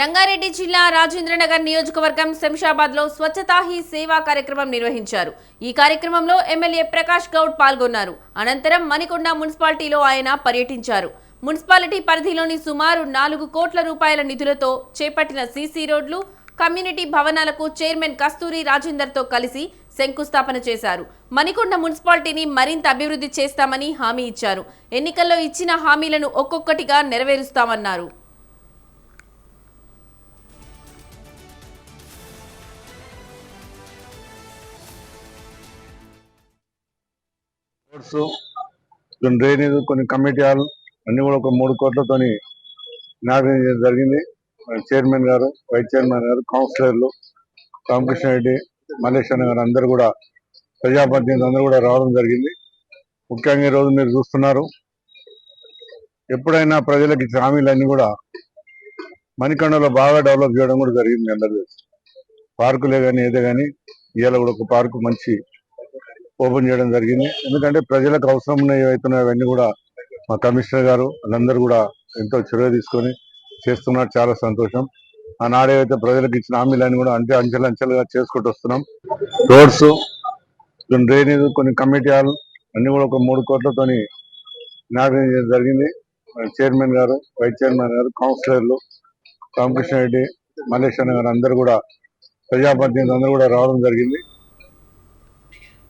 రంగారెడ్డి జిల్లా రాజేంద్రనగర్ నియోజకవర్గం శంషాబాద్ లో స్వచ్ఛతా హీ సేవా కార్యక్రమం నిర్వహించారు. ఈ కార్యక్రమంలో ఎమ్మెల్యే ప్రకాష్ గౌడ్ పాల్గొన్నారు. అనంతరం మణికొండ మున్సిపాలిటీలో ఆయన పర్యటించారు. మున్సిపాలిటీ పరిధిలోని సుమారు 4 కోట్ల రూపాయల నిధులతో చేపట్టిన సీసీ రోడ్లు, కమ్యూనిటీ భవనాలకు చైర్మన్ కస్తూరి రాజేందర్ తో కలిసి శంకుస్థాపన చేశారు. మణికొండ మున్సిపాలిటీని మరింత అభివృద్ధి చేస్తామని హామీ ఇచ్చారు. ఎన్నికల్లో ఇచ్చిన హామీలను ఒక్కొక్కటిగా నెరవేరుస్తామన్నారు. డ్రైనేజ్ కొన్ని కమిటీ హాల్ అన్ని కూడా ఒక 3 కోట్లతోని ఇనాగ్రేషన్ చేయడం జరిగింది. చైర్మన్ గారు, వైస్ చైర్మన్ గారు, కౌన్సిలర్లు, రామకృష్ణ రెడ్డి, మల్లేశ్వర గారు అందరూ కూడా ప్రజాప్రతినిధులు అందరూ కూడా రావడం జరిగింది. ముఖ్యంగా ఈ రోజు మీరు చూస్తున్నారు, ఎప్పుడైనా ప్రజలకు ఇచ్చిన హామీలన్నీ కూడా మణికొండలో బాగా డెవలప్ చేయడం కూడా జరిగింది. అందరూ పార్కులే కానీ ఏదే కానీ ఇవాళ కూడా ఒక పార్కు మంచి ఓపెన్ చేయడం జరిగింది. ఎందుకంటే ప్రజలకు అవసరం ఉన్నవి అవన్నీ కూడా మా కమిషనర్ గారు వాళ్ళందరూ కూడా ఎంతో చొరవ తీసుకొని చేస్తున్నారు. చాలా సంతోషం. ఆనాడేవైతే ప్రజలకు ఇచ్చిన హామీలన్నీ కూడా అంచెలంచెలుగా చేసుకుంటూ వస్తున్నాం. రోడ్స్, డ్రైనేజ్, కొన్ని కమిటీ హాల్ అన్ని కూడా ఒక 3 కోట్లతోని ఇనాగ్రేషన్ చేయడం జరిగింది. చైర్మన్ గారు, వైస్ చైర్మన్ గారు, కౌన్సిలర్లు, రామకృష్ణ రెడ్డి, మల్లేశ్వర గారు అందరూ కూడా ప్రజాప్రతినిధులు అందరూ కూడా రావడం జరిగింది.